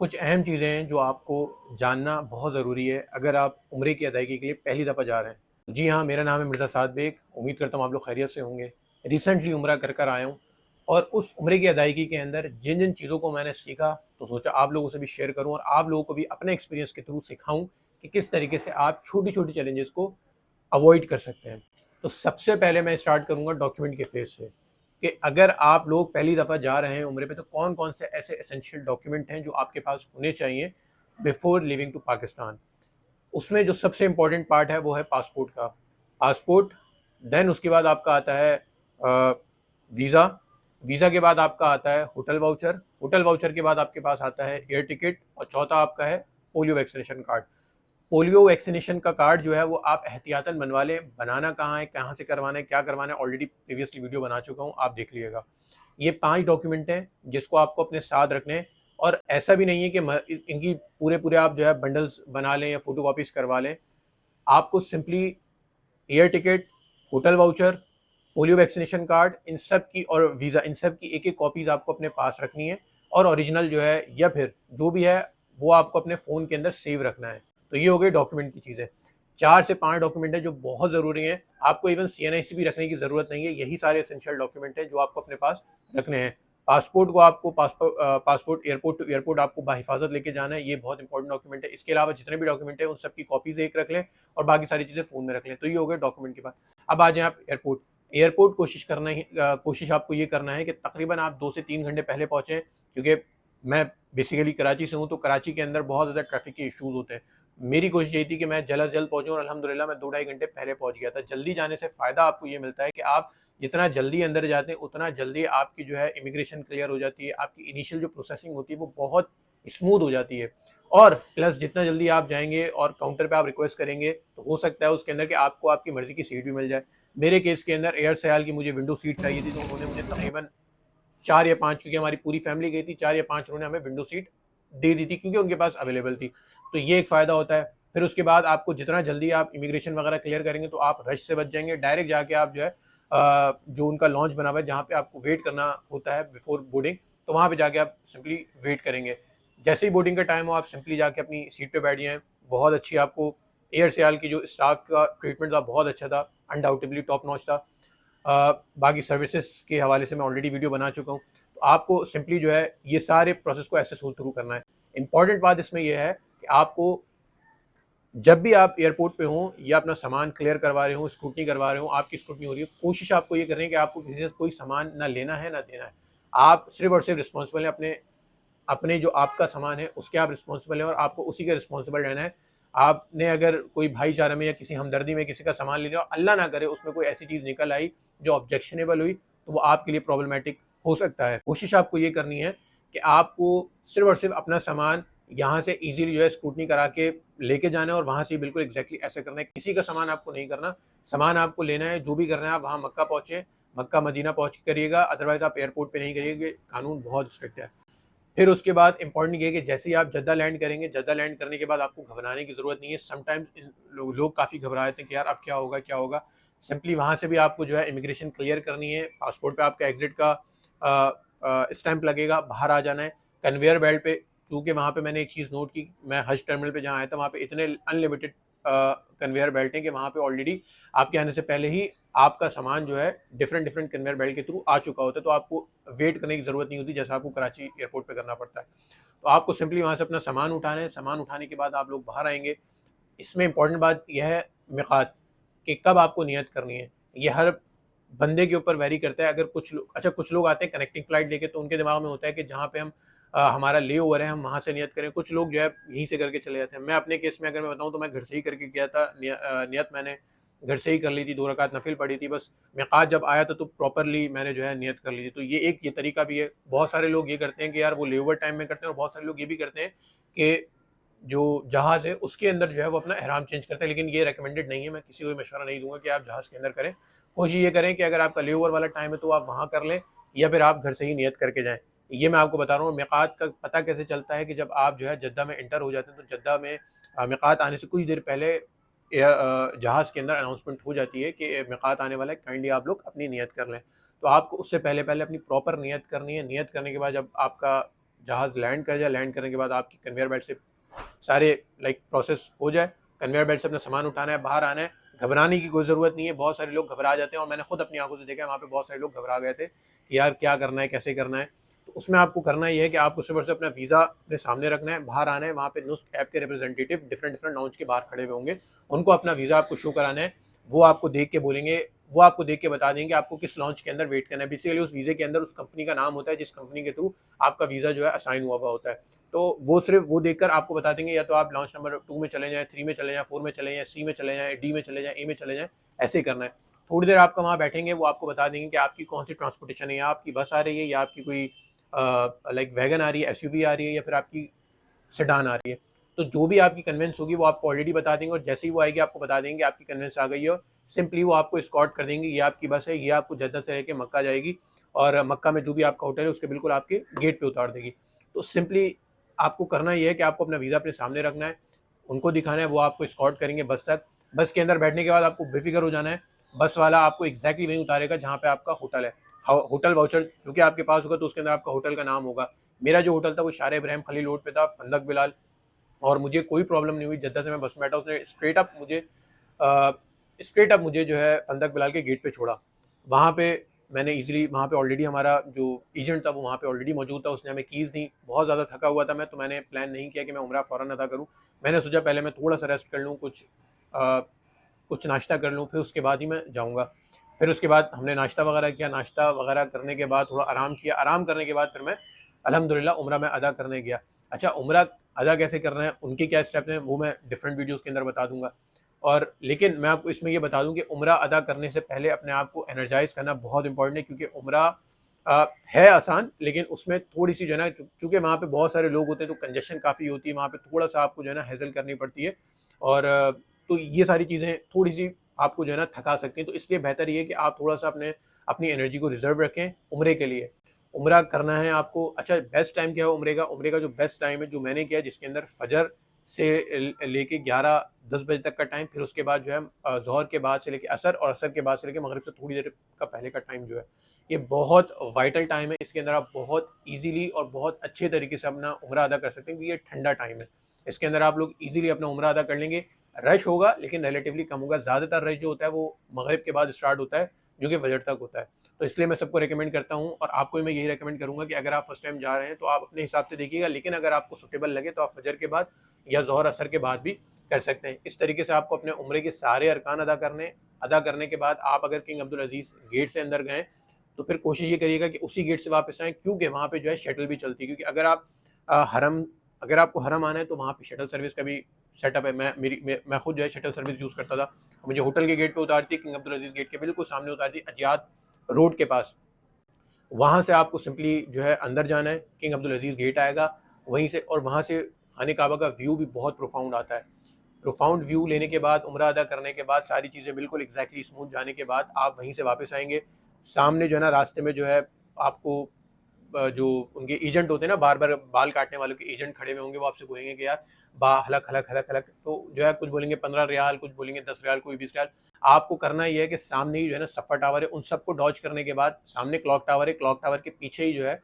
कुछ अहम चीज़ें हैं जो आपको जानना बहुत ज़रूरी है अगर आप उम्रे की अदायगी के लिए पहली दफ़ा जा रहे हैं। जी हाँ, मेरा नाम है मिर्ज़ा साद बेग। उम्मीद करता हूँ आप लोग खैरियत से होंगे। रिसेंटली उम्रा कर आया हूँ और उस उम्रे की अदायगी के अंदर जिन-जिन चीज़ों को मैंने सीखा, तो सोचा आप लोगों से भी शेयर करूँ और आप लोगों को भी अपने एक्सपीरियंस के थ्रू सिखाऊँ कि किस तरीके से आप छोटी-छोटी चैलेंजेस को अवॉइड कर सकते हैं। तो सबसे पहले मैं स्टार्ट करूँगा डॉक्यूमेंट के फ़ेज़ से, कि अगर आप लोग पहली दफ़ा जा रहे हैं उम्रे पे तो कौन-कौन से ऐसे एसेंशियल डॉक्यूमेंट हैं जो आपके पास होने चाहिए बिफोर लिविंग टू पाकिस्तान। उसमें जो सबसे इम्पोर्टेंट पार्ट है वो है पासपोर्ट का। पासपोर्ट, देन उसके बाद आपका आता है वीज़ा, वीज़ा के बाद आपका आता है होटल वाउचर, होटल वाउचर के बाद आपके पास आता है एयर टिकट और चौथा आपका है polio vaccination card. Polio vaccination का कार्ड जो है वो आप एहतियातन बनवा लें। बनाना कहाँ है, कहाँ से करवाना है, क्या करवाना है, ऑलरेडी प्रीवियसली वीडियो बना चुका हूँ, आप देख लीजिएगा। ये 5 डॉक्यूमेंट हैं जिसको आपको अपने साथ रखने हैं और ऐसा भी नहीं है कि इनकी पूरे-पूरे आप जो है बंडल्स बना लें या फ़ोटोकॉपीज़ करवा लें। आपको simply air ticket, hotel voucher, polio vaccination card इन सब की और वीज़ा इन सब की एक-एक कॉपीज़ आपको अपने पास रखनी है और ओरिजिनल जो है या फिर जो भी है वो आपको अपने फ़ोन के अंदर सेव रखना है। तो ये हो गई डॉक्यूमेंट की चीज़ें। 4 से 5 डॉक्यूमेंट हैं जो बहुत ज़रूरी हैं। आपको इवन सीएनआईसी भी रखने की ज़रूरत नहीं है। यही सारे एसेंशियल डॉक्यूमेंट हैं जो आपको अपने पास रखने हैं। पासपोर्ट को आपको पासपोर्ट एयरपोर्ट टू एयरपोर्ट आपको बाहिफ़ाज़त लेके जाना है। ये बहुत इंपॉर्टेंट डॉक्यूमेंट है। इसके अलावा जितने भी डॉक्यूमेंट हैं उन सब की कॉपीज़ एक रख लें और बाकी सारी चीज़ें फ़ोन में रख लें। तो ये हो गए डॉक्यूमेंट की बात। अब आ जाएँ आप एयरपोर्ट। एयरपोर्ट कोशिश आपको ये करना है कि तकरीबन आप 2 से 3 घंटे पहले पहुँचे, क्योंकि मैं बेसिकली कराची से हूँ, तो कराची के अंदर बहुत ज़्यादा ट्रैफ़िक के इश्यूज़ होते हैं। मेरी कोशिश यही थी कि मैं जल्द से जल्द पहुँचूँ और अल्हम्दुलिल्लाह मैं 2 ढाई घंटे पहले पहुँच गया था। जल्दी जाने से फ़ायदा आपको ये मिलता है कि आप जितना जल्दी अंदर जाते हैं, उतना जल्दी आपकी जो है इमिग्रेशन क्लियर हो जाती है। आपकी इनिशियल जो प्रोसेसिंग होती है, वो बहुत स्मूथ हो जाती है और प्लस जितना जल्दी आप जाएँगे और काउंटर पे आप रिक्वेस्ट करेंगे, तो हो सकता है उसके अंदर कि आपको आपकी मर्ज़ी की सीट भी मिल जाए। मेरे केस के अंदर एयर सयाल की मुझे विंडो सीट चाहिए थी, तो उन्होंने मुझे तकरीबन 4 या 5, क्योंकि हमारी पूरी फैमिली गई थी, 4 या 5 उन्होंने हमें विंडो सीट दे दी थी क्योंकि उनके पास अवेलेबल थी। तो ये एक फ़ायदा होता है। फिर उसके बाद आपको जितना जल्दी आप इमिग्रेशन वगैरह क्लियर करेंगे तो आप रश से बच जाएँगे। डायरेक्ट जाके आप जो है जो उनका लॉन्च बना हुआ है जहाँ पे आपको वेट करना होता है बिफोर बोर्डिंग, तो वहाँ पे जाके आप सिंपली वेट करेंगे। जैसे ही बोर्डिंग का टाइम हो आप सिंपली जाके अपनी सीट पे बैठ जाएँ। बहुत अच्छी आपको एयर सयाल की जो स्टाफ का ट्रीटमेंट था बहुत अच्छा था, अनडाउटेबली टॉप नॉच था। बाकी सर्विसेज़ के हवाले से मैं ऑलरेडी वीडियो बना चुका हूँ। तो आपको सिंपली जो है ये सारे प्रोसेस को ऐसे थ्रू करना है। इम्पॉर्टेंट बात इसमें ये है कि आपको जब भी आप एयरपोर्ट पे हों या अपना सामान क्लियर करवा रहे हों, स्क्रूटनी करवा रहे हों, आपकी स्क्रूटनी हो रही है, कोशिश आपको ये करनी है कि आपको किसी से कोई सामान ना लेना है, ना देना है। आप सिर्फ़ और सिर्फ़ रिस्पॉन्सिबल हैं अपने अपने जो आपका सामान है उसके आप रिस्पॉन्सिबल हैं और आपको उसी के रिस्पॉन्सिबल रहना है। आपने अगर कोई भाईचारे में या किसी हमदर्दी में किसी का सामान ले लिया और अल्लाह ना करे उसमें कोई ऐसी चीज़ निकल आई जो ऑब्जेक्शनेबल हुई, तो वो आपके लिए प्रॉब्लमैटिक हो सकता है। कोशिश आपको ये करनी है कि आपको सिर्फ़ और सिर्फ़ अपना सामान यहाँ से ईज़िली जो है स्क्रूटनी करा के लेके जाना है और वहाँ से बिल्कुल एग्ज़ैक्टली ऐसे करना है। किसी का सामान आपको नहीं करना, सामान आपको लेना है, जो भी करना है आप वहाँ मक्का पहुँचे, मक्का मदीना पहुँच के करिएगा, अदरवाइज़ आप एयरपोर्ट पे नहीं करिएगा, कानून बहुत स्ट्रिक्ट है। फिर उसके बाद इम्पॉर्टेंट ये है कि जैसे ही आप जद्दा लैंड करेंगे, जद्दा लैंड करने के बाद आपको घबराने की ज़रूरत नहीं है। समटाइम्स इन लोग काफ़ी घबरा जाते हैं कि यार अब क्या होगा, क्या होगा? सिंपली वहाँ से भी आपको जो है इमिग्रेशन क्लियर करनी है, पासपोर्ट पे आपका एग्ज़िट का स्टैंप लगेगा, बाहर आ जाना है। कन्वेयर बेल्ट पे, चूँकि वहाँ पे मैंने एक चीज़ नोट की, मैं हज टर्मिनल पे जहाँ आया था, वहाँ पे इतने अनलिमिटेड कन्वेयर बेल्ट हैं कि वहाँ पे ऑलरेडी आपके आने से पहले ही आपका सामान जो है डिफरेंट कन्वेयर बेल्ट के थ्रू आ चुका होता है, तो आपको वेट करने की ज़रूरत नहीं होती जैसा आपको कराची एयरपोर्ट पे करना पड़ता है। तो आपको सिंपली वहाँ से अपना सामान उठाना है, सामान उठाने के बाद आप लोग बाहर आएँगे। इसमें इम्पोर्टेंट बात यह है मिक़ात, कि कब आपको नियत करनी है। ये हर बंदे के ऊपर वैरी करता है। अगर कुछ लोग आते हैं कनेक्टिंग फ़्लाइट लेके, तो उनके दिमाग में होता है कि जहाँ पे हम हमारा ले ओवर है हम वहाँ से नियत करें। कुछ लोग जो है यहीं से करके चले जाते हैं। मैं अपने केस में अगर मैं बताऊँ तो मैं घर से ही करके गया था। नियत मैंने घर से ही कर ली थी, 2 रकात नफ़िल पढ़ी थी बस। मिक़ात जब आया था तो प्रॉपर्ली मैंने जो है नियत कर ली थी। तो ये तरीका भी है। बहुत सारे लोग ये करते हैं कि यार वो ले ओवर टाइम में करते हैं और बहुत सारे लोग ये भी करते हैं कि जो जहाज़ है उसके अंदर जो है वो अपना एहराम चेंज करते हैं, लेकिन ये रिकमेंडेड नहीं है। मैं किसी को भी मशवरा नहीं दूँगा कि आप जहाज़ के अंदर करें। कोशिश ये करें कि अगर आपका ले ओवर वाला टाइम है तो आप वहाँ कर लें या फिर आप घर से ही नियत करके जाएँ। ये मैं आपको बता रहा हूँ। मिक़ात का पता कैसे चलता है कि जब आप जो है जद्दा में एंटर हो जाते हैं, तो जद्दा में मिक़ात आने से कुछ देर पहले जहाज़ के अंदर अनाउंसमेंट हो जाती है कि मिक़ात आने वाला है, काइंडली आप लोग अपनी नियत कर लें। तो आपको उससे पहले-पहले अपनी प्रॉपर नियत करनी है। नियत करने के बाद जब आपका जहाज़ लैंड कर जाए, लैंड करने के बाद आपकी कन्वेयर बेल्ट से सारे प्रोसेस हो जाए, कन्वेयर बेल्ट से अपना सामान उठाना है, बाहर आना है। घबराने की कोई ज़रूरत नहीं है। बहुत सारे लोग घबरा जाते हैं और मैंने खुद अपनी आंखों से देखा है, वहाँ पे बहुत सारे लोग घबरा गए थे कि यार क्या करना है, कैसे करना है। तो उसमें आपको करना ये है कि आपको सिर्फ और सिर्फ अपना वीज़ा अपने सामने रखना है, बाहर आना है। वहाँ पे नुस्क ऐप के रिप्रेजेंटेटिव डिफरेंट डिफरेंट लाउंज के बाहर खड़े हुए होंगे, उनको अपना वीज़ा आपको शो कराना है। वो आपको देख के बोलेंगे, वो आपको देख के बता देंगे आपको किस लॉन्च के अंदर वेट करना है। बेसिकली उस वीज़े के अंदर उस कंपनी का नाम होता है जिस कंपनी के थ्रू आपका वीज़ा जो है असाइन हुआ होता है। तो वो सिर्फ वो देखकर आपको बता देंगे या तो आप लॉन्च नंबर 2 में चले जाएँ, 3 में चले जाएँ, 4 में चले जाएँ, सी में चले जाएँ, डी में चले जाएँ, ए में चले जाएँ, ऐसे ही करना है। थोड़ी देर आपका वहाँ बैठेंगे, वो आपको बता देंगे कि आपकी कौन-सी ट्रांसपोर्टेशन है, या आपकी बस आ रही है, या आपकी कोई वैगन आ रही है, एसयूवी आ रही है, या फिर आपकी सेडान आ रही है। तो जो भी आपकी कन्वेंस होगी वो आपको ऑलरेडी बता देंगे, और जैसे ही वो आएगी आपको बता देंगे आपकी कन्वेंस आ गई है, और सिंपली वो आपको एस्कॉर्ट कर देंगे, ये आपकी बस है, ये आपको जद्दा से लेके मक्का जाएगी, और मक्का में जो भी आपका होटल है उसके बिल्कुल आपके गेट पे उतार देगी। तो सिंपली आपको करना ये है कि आपको अपना वीज़ा अपने सामने रखना है, उनको दिखाना है, वो आपको एस्कॉर्ट करेंगे बस तक। बस के अंदर बैठने के बाद आपको बेफ़िक्र हो जाना है, बस वाला आपको एग्ज़ैक्टली वहीं उतारेगा जहाँ पे आपका होटल है। होटल वाउचर जो कि आपके पास होगा तो उसके अंदर आपका होटल का नाम होगा। मेरा जो होटल था वो शार इब्राहिम खलील रोड पे था, फंदक बिलाल, और मुझे कोई प्रॉब्लम नहीं हुई। जद्दा से मैं बस में बैठा, उसने स्ट्रेट अप मुझे जो है फंदक बिलाल के गेट पे छोड़ा। वहाँ पे मैंने ईज़िली, वहाँ पे ऑलरेडी हमारा जो एजेंट था वो वहाँ पे ऑलरेडी मौजूद था, उसने हमें कीज़ दी। बहुत ज़्यादा थका हुआ था मैं, तो मैंने प्लान नहीं किया कि मैं उम्रा फ़ौरन अदा करूँ। मैंने सोचा पहले मैं थोड़ा-सा रेस्ट कर लूँ, कुछ नाश्ता कर लूँ, फिर उसके बाद ही मैं जाऊँगा। फिर उसके बाद हमने नाश्ता वगैरह किया, नाश्ता वगैरह करने के बाद थोड़ा आराम किया, आराम करने के बाद फिर मैं अल्हम्दुलिल्लाह उम्रा मैं अदा करने गया। अच्छा, उम्रा अदा कैसे करना है, उनके क्या स्टेप्स हैं, वो मैं डिफरेंट वीडियोज़ के अंदर बता दूँगा। और लेकिन मैं आपको इसमें ये बता दूँ कि उम्रा अदा करने से पहले अपने आप को एनर्जाइज़ करना बहुत इंपॉर्टेंट है, क्योंकि उम्रा है आसान, लेकिन उसमें थोड़ी-सी जो है ना, चूँकि वहाँ पे बहुत सारे लोग होते हैं तो कंजेशन काफ़ी होती है, वहाँ पे थोड़ा-सा आपको जो है ना हैसल करनी पड़ती है, और तो ये सारी चीज़ें थोड़ी-सी आपको जो है ना थका सकती हैं। तो इसलिए बेहतर ये है कि आप थोड़ा-सा अपनी एनर्जी को रिज़र्व रखें उम्रे के लिए। उम्रा करना है आपको। अच्छा, बेस्ट टाइम क्या है उम्रे का? उम्रे का जो बेस्ट टाइम है, जो मैंने किया, जिसके अंदर फजर से लेके 11-10 बजे तक का टाइम, फिर उसके बाद जो है ज़ोहर के बाद से लेके असर, और असर के बाद से लेके मगरिब से थोड़ी देर का पहले का टाइम जो है, ये बहुत वाइटल टाइम है। इसके अंदर आप बहुत ईज़िली और बहुत अच्छे तरीके से अपना उम्रा अदा कर सकते हैं, क्योंकि ये ठंडा टाइम है। इसके अंदर आप लोग ईज़िली अपना उम्रा अदा कर लेंगे। रश होगा लेकिन रिलेटिवली कम होगा। ज़्यादातर रश जो होता है वो मगरिब के बाद स्टार्ट होता है, जो कि फजर तक होता है। तो इसलिए मैं सबको रिकमेंड करता हूँ, और आपको भी मैं यही रिकमेंड करूँगा कि अगर आप फर्स्ट टाइम जा रहे हैं तो आप अपने हिसाब से देखिएगा, लेकिन अगर आपको सूटेबल लगे तो आप फजर के बाद या ज़ोहर असर के बाद भी कर सकते हैं। इस तरीके से आपको अपने उम्रे के सारे अरकान अदा करने के बाद आप अगर किंग अब्दुल अज़ीज़ गेट से अंदर गए, तो फिर कोशिश ये करिएगा कि उसी गेट से वापस आएँ, क्योंकि वहाँ पे जो है शटल भी चलती है। क्योंकि अगर आपको हरम आना है तो वहाँ पे शटल सर्विस का भी सेटअप है। मैं खुद जो है शटल सर्विस यूज़ करता था। मुझे होटल के गेट पे उतारती, किंग अब्दुल अज़ीज़ गेट के बिल्कुल सामने उतारती, अजियात रोड के पास। वहाँ से आपको सिंपली जो है अंदर जाना है, किंग अब्दुल अज़ीज़ गेट आएगा वहीं से, और वहाँ से खाने काबा का व्यू भी बहुत प्रोफाउंड आता है। प्रोफाउंड व्यू लेने के बाद, उम्रा अदा करने के बाद, सारी चीज़ें बिल्कुल एग्जैक्टली स्मूथ जाने के बाद आप वहीं से वापस आएंगे। सामने जो है ना रास्ते में जो है आपको जो उनके एजेंट होते हैं ना, बार बार बाल काटने वालों के एजेंट खड़े हुए होंगे, वो आपसे बोलेंगे कि यार बा हलक हलक हलक हलक, तो जो है कुछ बोलेंगे 15 रियाल, कुछ बोलेंगे 10 रियाल, कोई 20 रियाल। आपको करना ये है कि सामने ही जो है ना सफ़ा टावर है, उन सबको डॉज करने के बाद सामने क्लॉक टावर है, क्लॉक टावर के पीछे ही जो है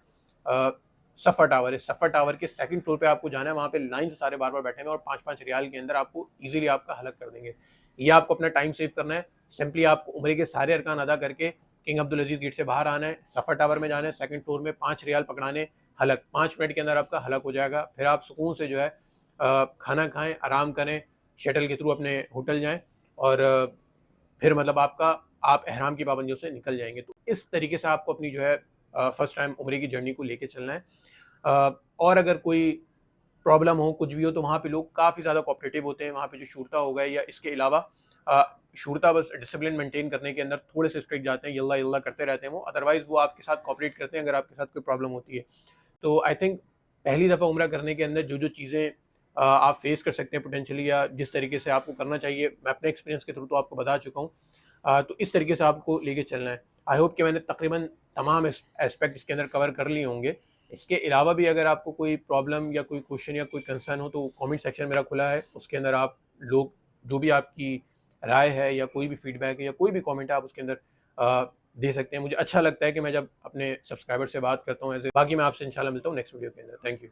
सफ़ा टावर है। सफ़ा टावर के सेकंड फ्लोर पे आपको जाना है, वहाँ पे लाइन से सारे बार बार बैठे हैं, और 5-5 रियाल के अंदर आपको ईजिली आपका हलक कर देंगे। ये आपको अपना टाइम सेव करना है। सिंपली आपको उम्रे के सारे अरकान अदा करके किंग अब्दुल अजीज़ गेट से बाहर आना है, सफ़र टावर में जाना है, सेकंड फ्लोर में 5 रियाल पकड़ाने, हलक 5 मिनट के अंदर आपका हलक हो जाएगा। फिर आप सुकून से जो है खाना खाएं, आराम करें, शटल के थ्रू अपने होटल जाएं, और फिर मतलब आप एहराम की पाबंदियों से निकल जाएंगे। तो इस तरीके से आपको अपनी जो है फर्स्ट टाइम उम्रे की जर्नी को लेके चलना है। और अगर कोई प्रॉब्लम हो, कुछ भी हो, तो वहाँ पे लोग काफ़ी ज़्यादा कोऑपरेटिव होते हैं। वहाँ पे जो शूरता हो गए या इसके अलावा शूरता बस डिसिप्लिन मेंटेन करने के अंदर थोड़े से स्ट्रिक्ट जाते हैं, यल्ला यल्ला करते रहते हैं वो, अदरवाइज़ वो आपके साथ कोऑपरेट करते हैं अगर आपके साथ कोई प्रॉब्लम होती है। तो आई थिंक पहली दफ़ा उम्रा करने के अंदर जो चीज़ें आप फेस कर सकते हैं पोटेंशियली, या जिस तरीके से आपको करना चाहिए, मैं अपने एक्सपीरियंस के थ्रू तो आपको बता चुका हूँ। तो इस तरीके से आपको लेके चलना है। आई होप कि मैंने तकरीबन तमाम एस्पेक्ट इसके अंदर कवर कर लिए होंगे। इसके अलावा भी अगर आपको कोई प्रॉब्लम या कोई क्वेश्चन या कोई कंसर्न हो तो कमेंट सेक्शन मेरा खुला है, उसके अंदर आप लोग जो भी आपकी राय है या कोई भी फीडबैक है या कोई भी कमेंट है आप उसके अंदर दे सकते हैं। मुझे अच्छा लगता है कि मैं जब अपने सब्सक्राइबर से बात करता हूँ ऐसे। बाकी मैं आपसे इंशाल्लाह मिलता हूँ नेक्स्ट वीडियो के अंदर। Thank you.